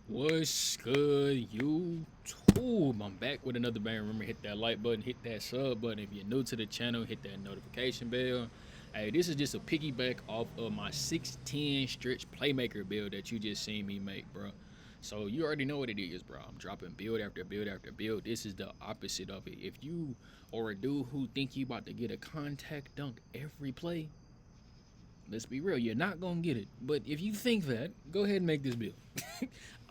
What's good, YouTube? I'm back with another bang. Remember, hit that like button, hit that sub button. If you're new to the channel, hit that notification bell. Hey, this is just a piggyback off of my 610 stretch playmaker build that you just seen me make, bro. So you already know what it is, bro. I'm dropping build after build after build. This is the opposite of it. If you are a dude who think you about to get a contact dunk every play, let's be real, you're not gonna get it. But if you think that, go ahead and make this build.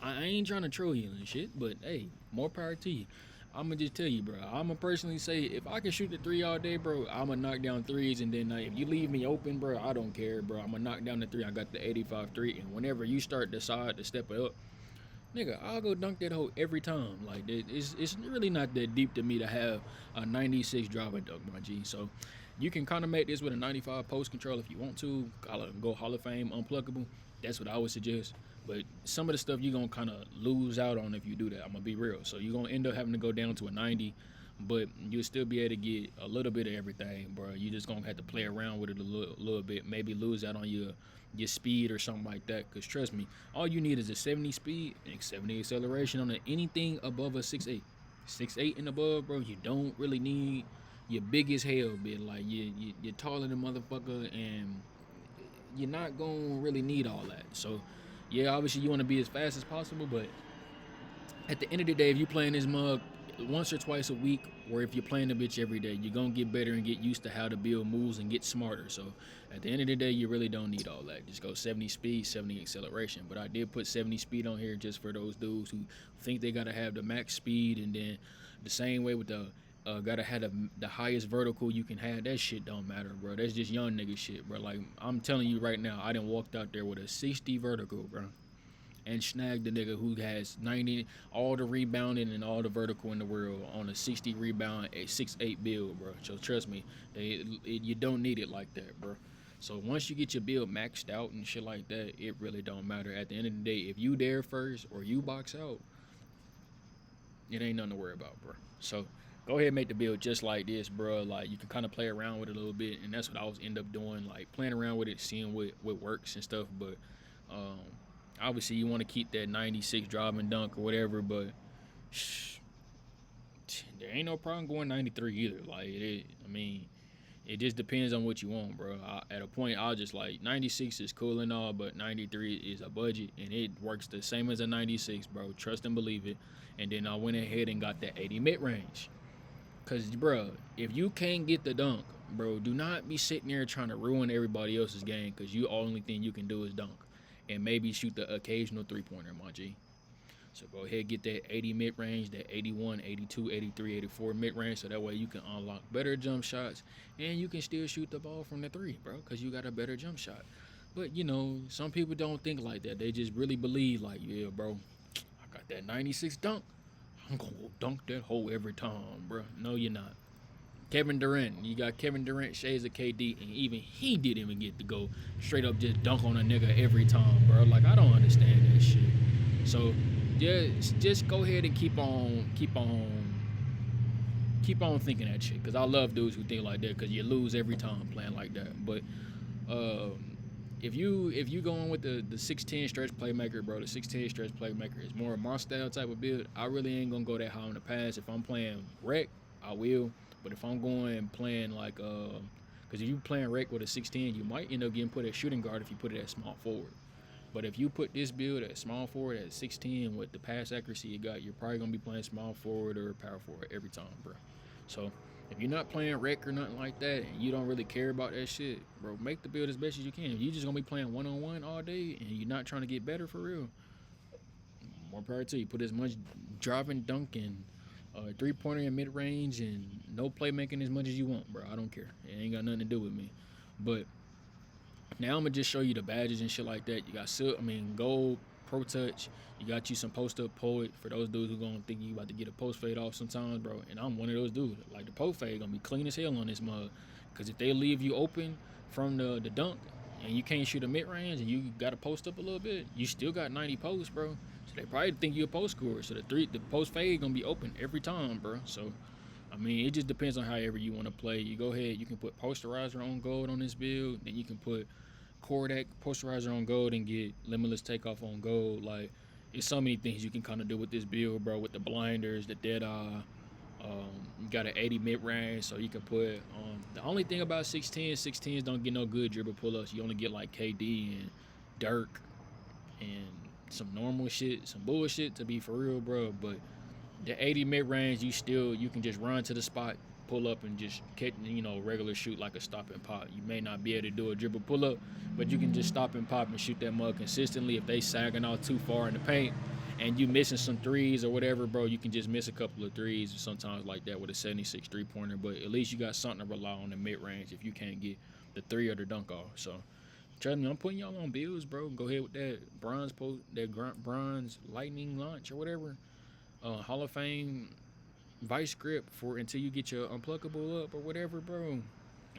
I ain't trying to troll you and shit, but hey, more power to you. I'ma just tell you, bro. I'ma personally say if I can shoot the three all day, bro, I'ma knock down threes, and then if you leave me open, bro, I don't care, bro. I'ma knock down the three. I got the 85 three, and whenever you start decide to step it up, nigga, I'll go dunk that hole every time. Like it's really not that deep to me to have a 96 driver dunk, my G. So you can kind of make this with a 95 post control if you want to. Go Hall of Fame unpluggable. That's what I would suggest. But some of the stuff you're gonna kind of lose out on if you do that. I'm gonna be real. So you're gonna end up having to go down to a 90, but you'll still be able to get a little bit of everything, bro. You just gonna have to play around with it a little bit. Maybe lose out on your speed or something like that. Cause trust me, all you need is a 70 speed and 70 acceleration on anything above a 6'8". 6'8" and above, bro. You don't really need your big as hell bit. Like you're taller than motherfucker, and you're not gonna really need all that. So yeah, obviously you want to be as fast as possible, but at the end of the day, if you playing this mug once or twice a week, or if you're playing the bitch every day, you're gonna get better and get used to how to build moves and get smarter. So at the end of the day, you really don't need all that. Just go 70 speed, 70 acceleration. But I did put 70 speed on here just for those dudes who think they gotta have the max speed, and then the same way with the gotta have the highest vertical you can have. That shit don't matter, bro. That's just young nigga shit, bro. Like I'm telling you right now, I done walked out there with a 60 vertical, bro, and snagged the nigga who has 90, all the rebounding and all the vertical in the world on a 60 rebound, a 6'8" build, bro. So trust me, you don't need it like that, bro. So once you get your build maxed out and shit like that, it really don't matter. At the end of the day, if you there first or you box out, it ain't nothing to worry about, bro. So go ahead and make the build just like this, bro. Like you can kind of play around with it a little bit, and that's what I was end up doing, like playing around with it, seeing what works and stuff. But um, obviously you want to keep that 96 drive and dunk or whatever, but shh, there ain't no problem going 93 either. Like I mean, it just depends on what you want, bro. At a point, I'll just like 96 is cool and all, but 93 is a budget, and it works the same as a 96, bro. Trust and believe it. And then I went ahead and got that 80 mid range. Cause, bro, if you can't get the dunk, bro, do not be sitting there trying to ruin everybody else's game. Cause you only thing you can do is dunk, and maybe shoot the occasional 3-pointer, my G. So go ahead, get that 80 mid range, that 81, 82, 83, 84 mid range, so that way you can unlock better jump shots, and you can still shoot the ball from the three, bro, because you got a better jump shot. But you know, some people don't think like that. They just really believe like, yeah, bro, I got that 96 dunk. I'm gonna dunk that hole every time, bro. No, you're not. Kevin Durant, you got Kevin Durant, shades of KD, and even he didn't even get to go straight up just dunk on a nigga every time, bro. Like I don't understand that shit. So just go ahead and keep on thinking that shit. Cause I love dudes who think like that. Cause you lose every time playing like that. But if you going with the 6'10" stretch playmaker, bro, the 6'10" stretch playmaker is more of my style type of build. I really ain't gonna go that high on the pass. If I'm playing rec, I will. But if I'm going playing like because if you playing rec with a 6'10", you might end up getting put at shooting guard if you put it at small forward. But if you put this build at small forward at 6'10" with the pass accuracy you got, you're probably gonna be playing small forward or power forward every time, bro. So if you're not playing rec or nothing like that, and you don't really care about that shit, bro, make the build as best as you can. If you just gonna be playing one-on-one all day and you're not trying to get better for real, more power to you. Put as much driving, dunking, 3-pointer in mid range, and no playmaking as much as you want, bro. I don't care. It ain't got nothing to do with me. But now I'm gonna just show you the badges and shit like that. You got gold, pro touch. You got you some post up poet for those dudes who gonna think you about to get a post fade off sometimes, bro. And I'm one of those dudes. Like the post fade gonna be clean as hell on this mug, cause if they leave you open from the dunk and you can't shoot a mid range and you got to post up a little bit, you still got 90 posts, bro. So they probably think you a post scorer. So the post fade gonna be open every time, bro. So I mean, it just depends on however you want to play. You go ahead, you can put posterizer on gold on this build, then you can put Kodak posterizer on gold and get limitless takeoff on gold. Like It's so many things you can kind of do with this build, bro. With the blinders, the dead eye. You got an 80 mid range, so you can put. The only thing about 610s don't get no good dribble pull ups. You only get like KD and Dirk and some normal shit, some bullshit to be for real, bro. But the 80 mid range, you can just run to the spot, pull up, and just catch, regular shoot like a stop and pop. You may not be able to do a dribble pull up, but you can just stop and pop and shoot that mug consistently. If they sagging out too far in the paint and you missing some threes or whatever, bro, you can just miss a couple of threes or sometimes like that with a 76 3-pointer. But at least you got something to rely on in mid range if you can't get the three or the dunk off. So trust me, I'm putting y'all on bills, bro. Go ahead with that bronze lightning launch or whatever. Hall of Fame vice grip for until you get your unpluckable up or whatever, bro.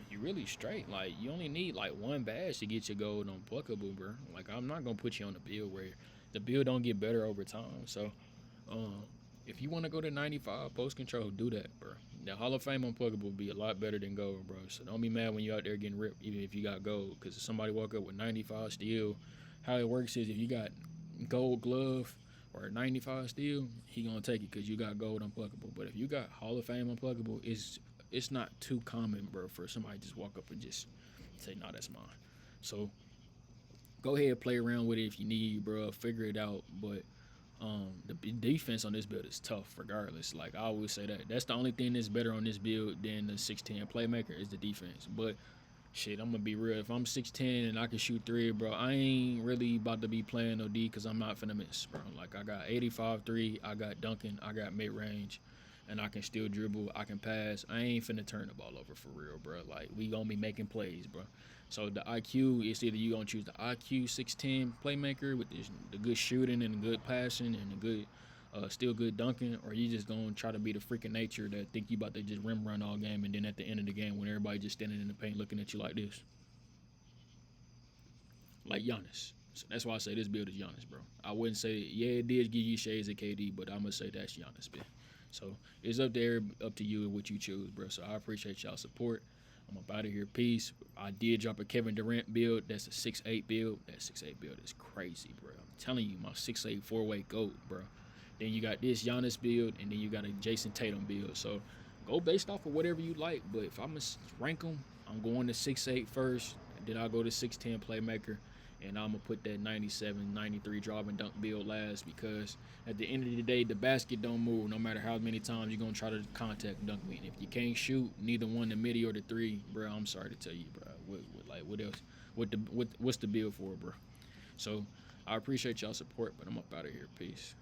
You really straight. Like you only need like one badge to get your gold unpluckable, bro. Like I'm not gonna put you on the build where the build don't get better over time. So, um, if you want to go to 95 post control, do that, bro. The Hall of Fame unpluckable will be a lot better than gold, bro. So don't be mad when you out there getting ripped, even if you got gold. Because if somebody walk up with 95 steel, how it works is if you got gold glove or 95 steel, he gonna take it because you got gold unpluckable. But if you got Hall of Fame unpluckable, it's not too common, bro, for somebody to just walk up and just say, "No, that's mine." So go ahead, play around with it if you need, bro. Figure it out. But the defense on this build is tough, regardless. Like I always say that's the only thing that's better on this build than the 610 playmaker is the defense. But shit, I'm gonna be real. If I'm 6'10" and I can shoot three, bro, I ain't really about to be playing no D because I'm not finna miss, bro. Like I got 85 three, I got dunking, I got mid range, and I can still dribble, I can pass. I ain't finna turn the ball over for real, bro. Like we gonna be making plays, bro. So the IQ is either you gonna choose the IQ 6'10" playmaker with the good shooting and the good passing and the good still good dunking, or you just gonna try to be the freaking nature that think you about to just rim run all game, and then at the end of the game when everybody just standing in the paint looking at you like this, like Giannis. So that's why I say this build is Giannis, bro. I wouldn't say it did give you shades of KD, but I'm gonna say that's Giannis, man. So it's up to you and what you choose, bro. So I appreciate y'all support. I'm up out of here. Peace. I did drop a Kevin Durant build. That's a 6'8" build. That 6'8" build is crazy, bro. I'm telling you, my 6'8" four-way GOAT, bro. Then you got this Giannis build, and then you got a Jason Tatum build. So go based off of whatever you like. But if I'm going to rank them, I'm going to 6'8" first. Then I'll go to 6'10" playmaker. And I'm going to put that 97, 93 drop and dunk build last because at the end of the day, the basket don't move no matter how many times you're going to try to contact dunk me. And if you can't shoot neither one, the midi or the three, bro, I'm sorry to tell you, bro. What else? What's the build for, bro? So I appreciate y'all support, but I'm up out of here. Peace.